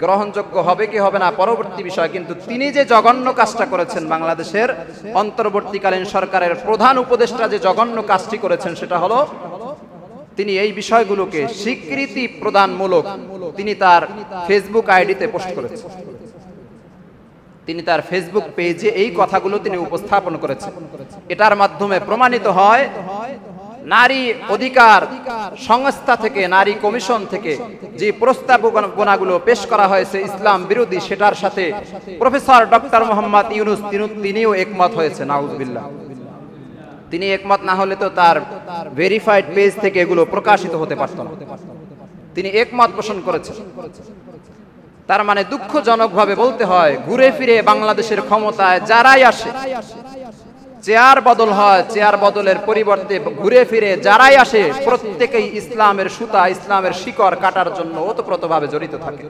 গ্রহণযোগ্য হবে কি হবে না পরবর্তী বিষয়, কিন্তু তিনি যে জঘন্য কাজটা করেছেন, বাংলাদেশের অন্তর্বর্তীকালীন সরকারের প্রধান উপদেষ্টা যে জঘন্য কাজটি করেছেন, সেটা হলো তিনি এই বিষয়গুলোকে স্বীকৃতি প্রদানমূলক তিনি তার ফেসবুক আইডিতে পোস্ট করেছেন। তিনি তার ফেসবুক পেজে এই কথাগুলো তিনি উপস্থাপন করেছেন। এটার মাধ্যমে প্রমাণিত হয় নারী অধিকার সংস্থা থেকে, নারী কমিশন থেকে যে প্রস্তাবনাগুলো পেশ করা হয়েছে ইসলাম বিরোধী, সেটার সাথে প্রফেসর ডক্টর মোহাম্মদ ইউনূস তিনিও একমত হয়েছে। নাউযুবিল্লাহ। তিনি একমত না হলে তো তার ভেরিফাইড পেজ থেকে এগুলো প্রকাশিত হতে পারত না। তিনি একমত পোষণ করেছেন। তার মানে দুঃখজনকভাবে বলতে হয়, ঘুরে ফিরে বাংলাদেশের ক্ষমতায় যারাই আসে, চেয়ার বদল হয়, চেয়ার বদলের পরিবর্তে ঘুরে ফিরে যারাই আসে প্রত্যেকেই ইসলামের সুতা, ইসলামের শিকড় কাটার জন্য ওতপ্রোতভাবে জড়িত থাকে।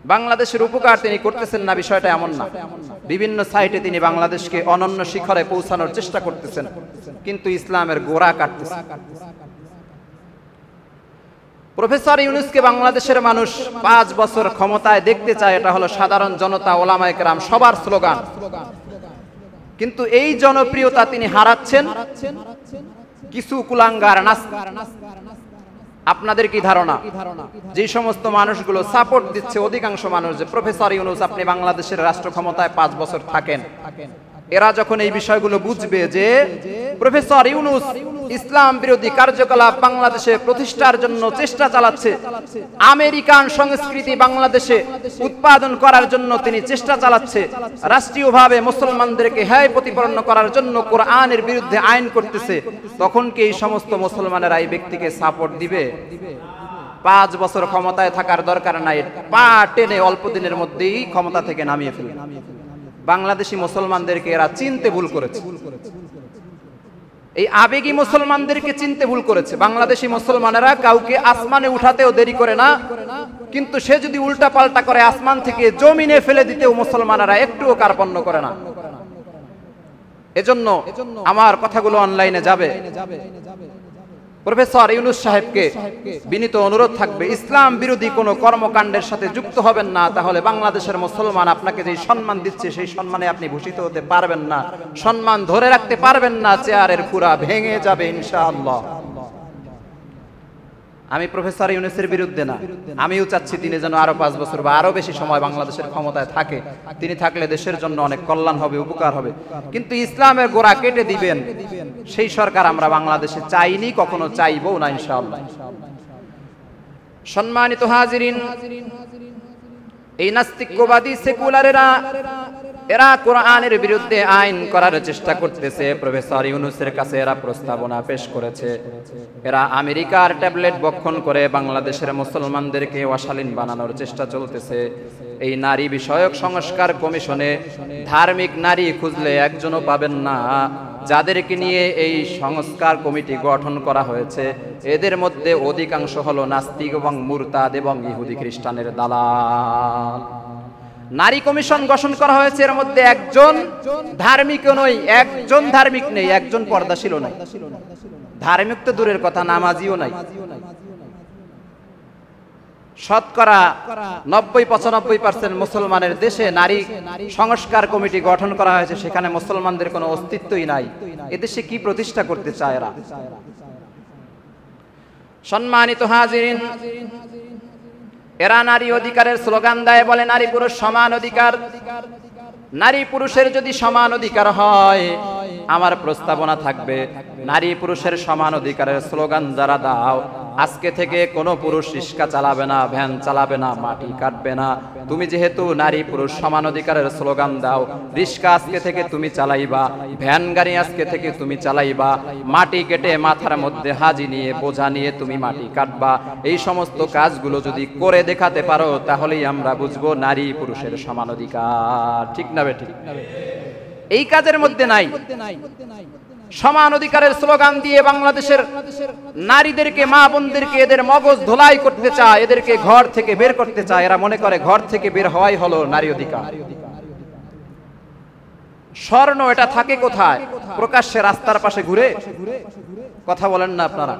বাংলাদেশের উপকার তিনি করতেছেন না, বিষয়টা এমন না। বিভিন্ন সাইটে তিনি বাংলাদেশকে অনন্য শিখরে পৌঁছানোর চেষ্টা করতেছেন, কিন্তু ইসলামের গোড়া কাটতেছেন। প্রফেসর ইউনূসকে বাংলাদেশের মানুষ ৫ বছর ক্ষমতায় দেখতে চায়, এটা হলো সাধারণ জনতা, ওলামায়ে কেরাম সবার স্লোগান। কিন্তু এই জনপ্রিয়তা তিনি হারাচ্ছেন কিছু কুলাঙ্গার নাস্তিক। আপনাদের কি ধারণা, যে সমস্ত মানুষগুলো সাপোর্ট দিচ্ছে অধিকাংশ মানুষ, যে প্রফেসর ইউনূস আপনি বাংলাদেশের রাষ্ট্র ক্ষমতায় ৫ বছর থাকেন, এরা যখন এই বিষয়গুলো বুঝবে যে প্রফেসর ইউনূস ইসলাম বিরোধী কার্যকলাপ বাংলাদেশে প্রতিষ্ঠার জন্য চেষ্টা চালাচ্ছে, আমেরিকান সংস্কৃতি বাংলাদেশে উৎপাদন করার জন্য তিনি চেষ্টা চালাচ্ছে, রাষ্ট্রীয়ভাবে মুসলমানদেরকে হেয় প্রতিপন্ন করার জন্য কোরআনের বিরুদ্ধে আইন করতেছে, তখন কি এই সমস্ত মুসলমানেরা এই ব্যক্তিকে সাপোর্ট দিবে? ৫ বছর ক্ষমতায় থাকার দরকার নাই, পা টেনে অল্প দিনের মধ্যেই ক্ষমতা থেকে নামিয়ে ফেলবে। বাংলাদেশি মুসলমানদেরকে এরা চিনতে ভুল করেছে, এই আবেগী মুসলমানদেরকে চিনতে ভুল করেছে। বাংলাদেশি মুসলমানেরা কাউকে আসমানে উঠাতেও দেরি করে না, কিন্তু সে যদি উল্টা পাল্টা করে আসমান থেকে জমিনে ফেলে দিতেও মুসলমানেরা একটুও কার্পণ্য করে না। এজন্য আমার কথাগুলো অনলাইনে যাবে। প্রফেসর ইউনূস সাহেবকে বিনীত অনুরোধ থাকবে, ইসলাম বিরোধী কোনো কর্মকাণ্ডের সাথে যুক্ত হবেন না, তাহলে বাংলাদেশের মুসলমান আপনাকে যে সম্মান দিচ্ছে সেই সম্মানে আপনি ভূষিত হতে পারবেন না, সম্মান ধরে রাখতে পারবেন না, চেয়ারের পুরা ভেঙে যাবে ইনশাআল্লাহ। আমি প্রফেসর ইউনূসের বিরুদ্ধে না, আমিও চাচ্ছি তিনি যেন আরো ৫ বছর বা আরো বেশি সময় বাংলাদেশের ক্ষমতায় থাকে। তিনি থাকলে দেশের জন্য অনেক কল্যাণ হবে, উপকার হবে। কিন্তু ইসলামের গোড়া কেটে দিবেন সেই সরকার আমরা বাংলাদেশে চাইনি, কখনো চাইবো না ইনশাআল্লাহ। সম্মানিত হাজিরিন, এই নাস্তিকবাদী সেকুলারেরা এরা কোরআনের বিরুদ্ধে আইন করার চেষ্টা করতেছে। প্রফেসর ইউনূসের কাছে এরা প্রস্তাবনা পেশ করেছে। এরা আমেরিকার ট্যাবলেট ভক্ষণ করে বাংলাদেশের মুসলমানদেরকে অশালীন বানানোর চেষ্টা চলতেছে। এই নারী বিষয়ক সংস্কার কমিশনে ধার্মিক নারী খুঁজলে একজনও পাবেন না। যাদেরকে নিয়ে এই সংস্কার কমিটি গঠন করা হয়েছে এদের মধ্যে অধিকাংশ হলো নাস্তিক এবং মুরতাদ এবং ইহুদি খ্রিস্টানের দালাল। নারী কমিশন গঠন করা হয়েছে, এর মধ্যে একজন ধার্মিকও নয়, একজন ধার্মিক নেই, একজন পর্দাশীলও নাই। ধার্মিক তো দূরের কথা, নামাজিও নাই। শতকরা 90-95% মুসলমানের দেশে নারী সংস্কার কমিটি গঠন করা হয়েছে, সেখানে মুসলমানদের কোনো অস্তিত্বই নাই। এদেশে কি প্রতিষ্ঠা করতে চায় এরা? সম্মানিত হাজিরিন, এরা নারী অধিকারের স্লোগান দেয়, বলে নারী পুরুষ সমান অধিকার। নারী পুরুষের যদি সমান অধিকার হয়, আমার প্রস্তাবনা থাকবে নারী পুরুষের সমান অধিকারের স্লোগান যারা দাও, আজকে থেকে কোনো পুরুষ রিক্সা চালাবে না, ভ্যান চালাবে না, মাটি কাটবে না। তুমি যেহেতু নারী পুরুষ সমান অধিকারের স্লোগান দাও, রিক্সা আজকে থেকে তুমি চালাইবা, ভ্যান গাড়ি আজকে থেকে তুমি চালাইবা, মাটি কেটে মাথার মধ্যে হাজি নিয়ে বোঝা নিয়ে তুমি মাটি কাটবা। এই সমস্ত কাজগুলো যদি করে দেখাতে পারো, তাহলেই আমরা বুঝবো নারী পুরুষের সমান অধিকার। ঠিক না বেঠিক? এই কাজের মধ্যে নাই। সমান অধিকারের স্লোগান দিয়ে বাংলাদেশের নারীদেরকে, মা বোনদেরকে এদের মগজ ধোলাই করতে চায়, এদেরকে ঘর থেকে বের করতে চায়। এরা মনে করে ঘর থেকে বের হওয়াই হলো নারী অধিকার। স্বর্ণ এটা থাকে কোথায়? প্রকাশ্যে রাস্তার পাশে ঘুরে? কথা বলেন না আপনারা?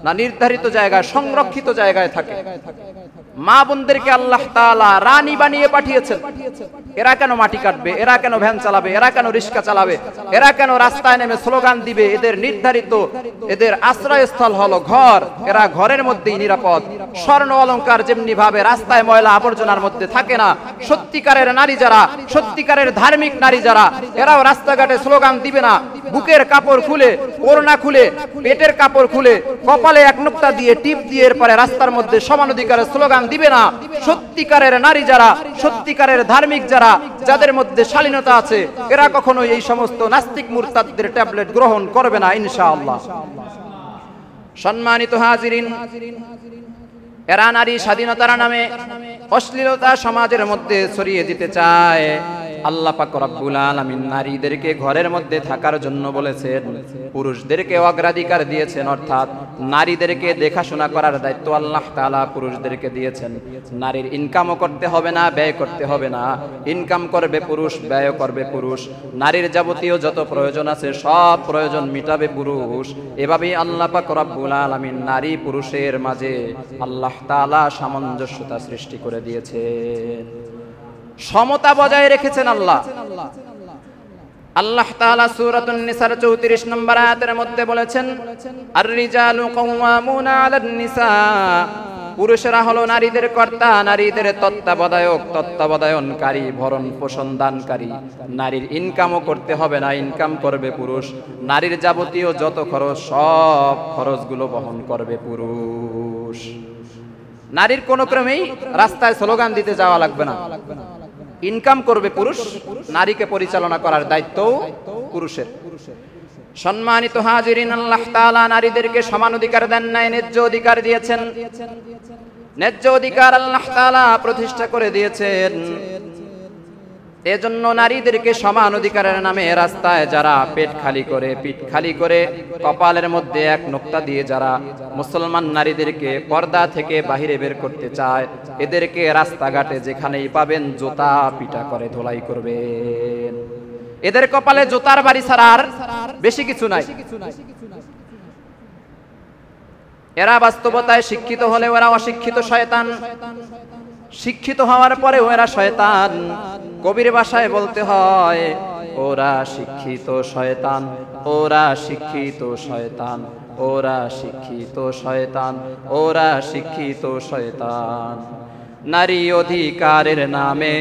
না, নির্ধারিত জায়গায়, সংরক্ষিত জায়গায় থাকে। মা বোনদেরকে আল্লাহ তাআলা রানী বানিয়ে পাঠিয়েছেন। এরা কেন মাটি কাটবে? এরা কেন ভ্যান চালাবে? এরা কেন রিক্সা চালাবে? এরা কেন রাস্তায় নেমে স্লোগান দিবে? এদের নির্ধারিত, এদের আশ্রয়স্থল হলো ঘর। এরা ঘরের মধ্যেই নিরাপদ। স্বর্ণ অলংকার যেমনি ভাবে রাস্তায় ময়লা আবর্জনার মধ্যে থাকে না, সত্যিকারের নারী যারা, সত্যিকারের ধার্মিক নারী যারা, এরাও রাস্তাঘাটে স্লোগান দিবে না। বুকের কাপড় খুলে, ওড়না খুলে, পেটের কাপড় খুলে, কপালে এক নুক্তা দিয়ে টিপ দিয়ে এরপরে রাস্তার মধ্যে সমান অধিকারের স্লোগান দিবে না। সত্যিকারের নারী যারা, সত্যিকারের ধার্মিক যারা, যাদের মধ্যে শালীনতা আছে, এরা কখনোই এই সমস্ত নাস্তিক মুরতাদদের ট্যাবলেট গ্রহণ করবে না ইনশাআল্লাহ। সম্মানিত হাজিরিন, এরা নারী স্বাধীনতার নামে অশ্লীলতা সমাজের মধ্যে ছড়িয়ে দিতে চায়। আল্লাহ পাক রব্বুল আলামিন নারীদেরকে ঘরের মধ্যে থাকার জন্য বলেছেন, পুরুষদেরকে অগ্রাধিকার দিয়েছেন, অর্থাৎ নারীদেরকে দেখাশোনা করার দায়িত্ব আল্লাহ তাআলা পুরুষদেরকে দিয়েছেন। নারীর ইনকামও করতে হবে না, ব্যয় করতে হবে না। ইনকাম করবে পুরুষ, ব্যয় করবে পুরুষ। নারীর যাবতীয় যত প্রয়োজন আছে সব প্রয়োজন মিটাবে পুরুষ। এভাবেই আল্লাহ পাক রব্বুল আলামিন নারী পুরুষের মাঝে আল্লাহ তাআলা সামঞ্জস্যতা সৃষ্টি করে দিয়েছেন, সমতা বজায় রেখেছেন আল্লাহ। আল্লাহ তাআলা সূরাতুন নিসার 34 নম্বর আয়াতের মধ্যে বলেছেন, আর-রিজালু কাওয়ামুনা আলান নিসা, পুরুষেরা হলো নারীদের কর্তা, নারীদের তত্ত্বাবধায়ক, তত্ত্বাবধায়নকারী, ভরণ পোষণ দানকারী। নারীর ইনকামও করতে হবে না, ইনকাম করবে পুরুষ। নারীর যাবতীয় যত খরচ, সব খরচগুলো বহন করবে পুরুষ। নারীর কোনো ক্রমেই রাস্তায় স্লোগান দিতে যাওয়া লাগবে না। ইনকাম করবে পুরুষ, নারীকে পরিচালনা করার দায়িত্ব পুরুষের। সম্মানিত হাজিরিন, আল্লাহ তাআলা নারীদেরকে সমান অধিকার দেন নাই, ন্যায্য অধিকার দিয়েছেন। ন্যায্য অধিকার আল্লাহ তাআলা প্রতিষ্ঠা করে দিয়েছেন। এজন্য নারীদেরকে সমান অধিকারের নামে রাস্তায় যারা পেট খালি করে, পিঠ খালি করে, কপালের মধ্যে এক নোক্তা দিয়ে যারা মুসলমান নারীদেরকে পর্দা থেকে বাহিরে বের করতে চায়, এদেরকে রাস্তাঘাটে যেখানেই পাবেন জুতা পিটা করে ধোলাই করবেন। এদের কপালে জুতার বাড়ি ছাড়া আর বেশি কিছু নাই। এরা বাস্তবতায় শিক্ষিত হলেও এরা অশিক্ষিত শয়তান। শিক্ষিত হওয়ার পরে ওরা শয়তান। কবির ভাষায় বলতে হয়, ওরা শিক্ষিত শয়তান, ওরা শিক্ষিত শয়তান, ওরা শিক্ষিত শয়তান, ওরা শিক্ষিত শয়তান। নারী অধিকারের নামে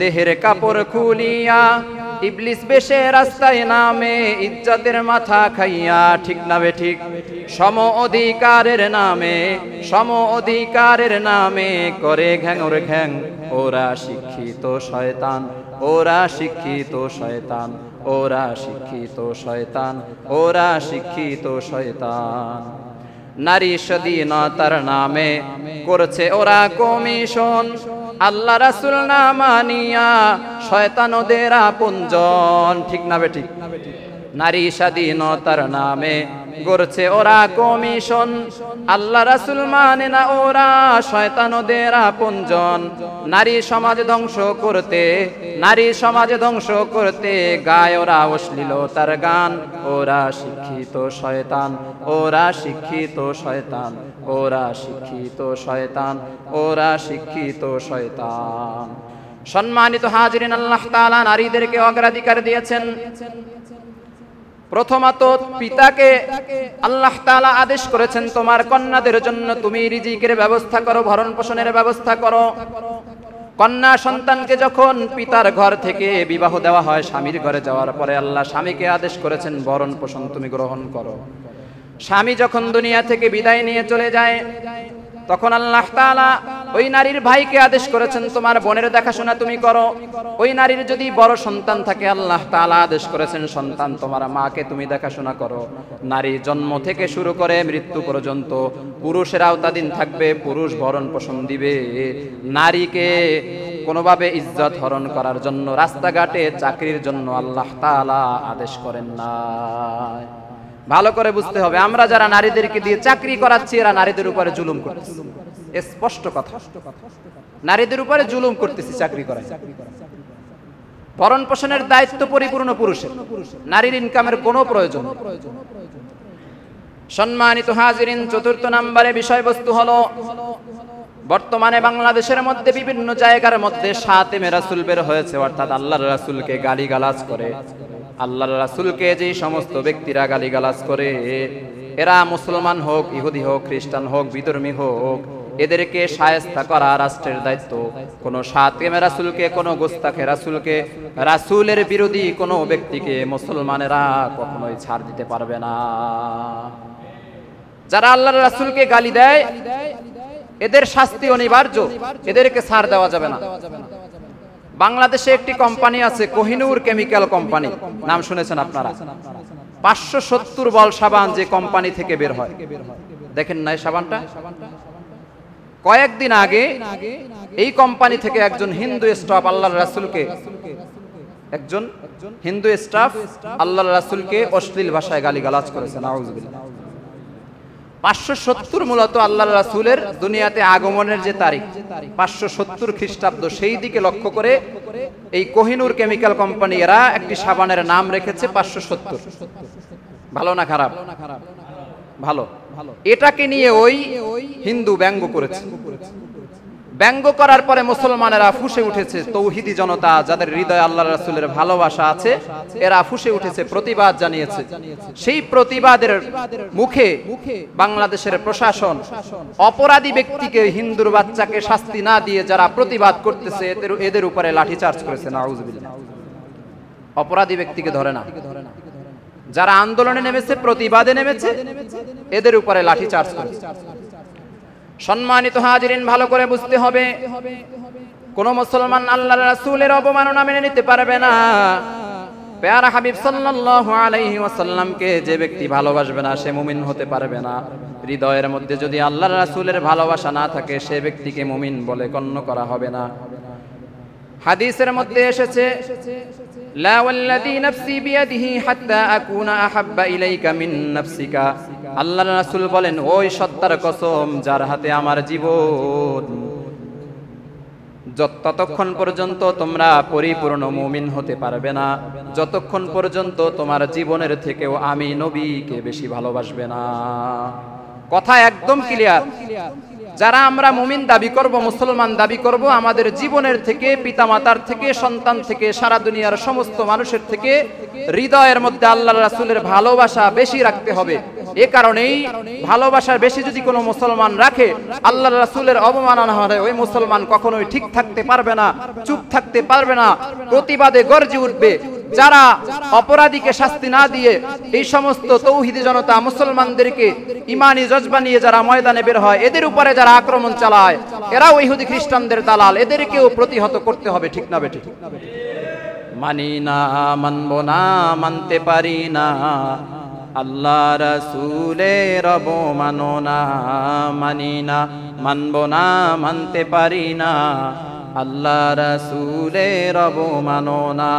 দেহের কাপড় খুলিয়া ইবলিস বেশে রাস্তায় নামে ইজ্জতের মাথা খাইয়া। ঠিক না বে ঠিক? সম অধিকারের নামে, সম অধিকারের নামে করে ঘ্যাঙর ঘ্যাং। ওরা শিক্ষিত শয়তান, ওরা শিক্ষিত শয়তান, ওরা শিক্ষিত শয়তান, ওরা শিক্ষিত শয়তান। নারী স্বাধীনতার নামে করছে ওরা কমিশন, আল্লাহ রাসূল না মানিয়া শয়তান ওদের আপনজন। ঠিক না বেঠিক? নারী স্বাধীনতার নামে গড়ছে ওরা কমিশন, আল্লাহ রাসূল মানে না ওরা, শয়তান ওদের আপনজন। নারী সমাজ ধ্বংস করতে, নারী সমাজ ধ্বংস করতে গায় ওরা অশ্লীলতার গান। ওরা শিক্ষিত শয়তান, ওরা শিক্ষিত শয়তান, ওরা শিক্ষিত শয়তান, ওরা শিক্ষিত শয়তান। সম্মানিত হাজিরিন, আল্লাহ তাআলা নারীদেরকে অগ্রাধিকার দিয়েছেন। প্রথমত পিতাকে আল্লাহ তাআলা আদেশ করেছেন তোমার কন্যাদের জন্য তুমি রিজিকের ব্যবস্থা করো, ভরণ পোষণের ব্যবস্থা করো। কন্যা সন্তানকে যখন পিতার ঘর থেকে বিবাহ দেওয়া হয়, স্বামীর ঘরে যাওয়ার পরে আল্লাহ স্বামীকে আদেশ করেছেন ভরণ পোষণ তুমি গ্রহণ করো। স্বামী যখন দুনিয়া থেকে বিদায় নিয়ে চলে যায়, তখন আল্লাহ তাআলা ওই নারীর ভাইকে আদেশ করেছেন তোমার বোনের দেখাশোনা তুমি করো। ওই নারীর যদি বড় সন্তান থাকে, আল্লাহ তাআলা আদেশ করেছেন সন্তান তোমার মাকে তুমি দেখাশোনা করো। নারী জন্ম থেকে শুরু করে মৃত্যু পর্যন্ত পুরুষের আওতাধীন থাকবে, পুরুষ ভরণ পোষণ দিবে। নারীকে কোনোভাবে ইজ্জত হরণ করার জন্য, রাস্তাঘাটে চাকরির জন্য আল্লাহ তাআলা আদেশ করেন না। ভালো করে বুঝতে হবে, আমরা যারা নারীদেরকে দিয়ে চাকরি করাচ্ছি এরা নারীদের উপরে জুলুম করতেছি। স্পষ্ট কথা, নারীদের উপরে জুলুম করতেছি চাকরি করায়। ভরণ পোষণের দায়িত্ব পরিপূর্ণ পুরুষের, নারীর ইনকামের কোনো প্রয়োজন। সম্মানিত হাজিরিন, চতুর্থ নম্বরে বিষয়বস্তু হলো বর্তমানে বাংলাদেশের মধ্যে বিভিন্ন জায়গার মধ্যে শাতিমে রাসূল বের হয়েছে, অর্থাৎ আল্লাহর রাসূলকে গালিগালাজ করে। আল্লাহর রাসূলকে যে সমস্ত ব্যক্তিরা গালিগালাজ করে, এরা মুসলমান হোক, ইহুদি হোক, খ্রিস্টান হোক, বিধর্মী হোক, এদেরকে শায়েস্তা করা রাষ্ট্রের দায়িত্ব। কোন শাতিমে রাসূলকে, কোন গোস্তাখে রাসূলকে, রাসূলের বিরোধী কোন ব্যক্তিকে মুসলমানেরা কখনোই ছাড় দিতে পারবে না। যারা আল্লাহর রাসূলকে গালি দেয় এদের শাস্তি অনিবার্য, এদেরকে ছাড় দেওয়া যাবে না। বাংলাদেশে একটি কোম্পানি আছে, কোহিনূর কেমিক্যাল কোম্পানি, নাম শুনেছেন আপনারা? 570 বল সাবান যে কোম্পানি থেকে বের হয়, দেখেন না এই সাবানটা? কয়েকদিন আগে এই কোম্পানি থেকে একজন হিন্দু স্টাফ আল্লাহর রাসূলকে, একজন হিন্দু স্টাফ আল্লাহর রাসূলকে অশ্লীল ভাষায় গালিগালাজ করেছে। নাউযুবিল্লাহ। 570 মূলত আল্লাহর রাসূলের দুনিয়াতে আগমনের যে তারিখ 570 খ্রিস্টাব্দ, সেই দিকে লক্ষ্য করে এই কোহিনূর কেমিক্যাল কোম্পানি এরা একটি সাবানের নাম রেখেছে 570। ভালো না খারাপ? ভালো। এটাকে নিয়ে ওই হিন্দু ব্যঙ্গ করেছে। ব্যঙ্গ করার পরে মুসলমানেরা ফুঁসে উঠেছে, তৌহিদি জনতা যাদের হৃদয়ে আল্লাহর রাসূলের ভালোবাসা আছে, এরা ফুঁসে উঠেছে, প্রতিবাদ জানিয়েছে। সেই প্রতিবাদের মুখে বাংলাদেশের প্রশাসন অপরাধী ব্যক্তিকে, হিন্দুর বাচ্চাকে শাস্তি না দিয়ে যারা প্রতিবাদ করতেছে এদের উপরে লাঠিচার্জ করেছে। নাউযুবিল্লাহ। অপরাধী ব্যক্তিকে ধরে না, যারা আন্দোলনে নেমেছে, প্রতিবাদে নেমেছে, এদের উপরে লাঠিচার্জ করেছে। সম্মানিত হাজিরিন, ভালো করে বুঝতে হবে, কোন মুসলমান আল্লাহর রাসূলের অবমাননা মেনে নিতে পারবে না। প্যারা হাবিব সাল্লাল্লাহু আলাইহি ওয়াসাল্লামকে যে ব্যক্তি ভালোবাসবে না সে মুমিন হতে পারবে না। হৃদয়ের মধ্যে যদি আল্লাহর রাসূলের ভালোবাসা না থাকে সে ব্যক্তিকে মুমিন বলে গণ্য করা হবে না। হাদিসের মধ্যে এসেছে, লা ওয়াল্লাযী নাফসি বিয়াদিহি হাত্তা আকুনা আহাব্বা ইলাইকা মিন নাফসিকা। আল্লাহর রাসূল বলেন, ওই সত্তার কসম যার হাতে আমার জীবন, ততক্ষণ পর্যন্ত তোমরা পরিপূর্ণ মুমিন হতে পারবে না যতক্ষণ পর্যন্ত তোমার জীবনের থেকেও আমি নবীকে বেশি ভালোবাসবে না। কথা একদম ক্লিয়ার। যারা আমরা মুমিন দাবি করব, মুসলমান দাবি করব, আমাদের জীবনের থেকে, পিতামাতার থেকে, সন্তান থেকে, সারা দুনিয়ার সমস্ত মানুষের থেকে হৃদয়ের মধ্যে আল্লাহর রাসূলের ভালোবাসা বেশি রাখতে হবে। এ কারণেই ভালোবাসা বেশি যদি কোনো মুসলমান রাখে, আল্লাহর রাসূলের অবমাননা হয়, ওই মুসলমান কখনোই ঠিক থাকতে পারবে না, চুপ থাকতে পারবে না, প্রতিবাদে গর্জে উঠবে। যারা অপরাধীকে শাস্তি না দিয়ে এই সমস্ত তৌহিদি জনতা মুসলমানদেরকে ইমানি জজবা নিয়ে যারা ময়দানে বের হয়, এদের উপরে যারা আক্রমণ চালায়, এরাও ইহুদি খ্রিস্টানদের দালাল, এদেরকেও প্রতিহত করতে হবে। ঠিক না বেঠিক? মানি না, মানবো না, মানতে পারি না, আল্লাহ রাসূলের অবমাননা। মানি না, মানবো না, মানতে পারি না, আল্লাহ রাসূলের অবমাননা।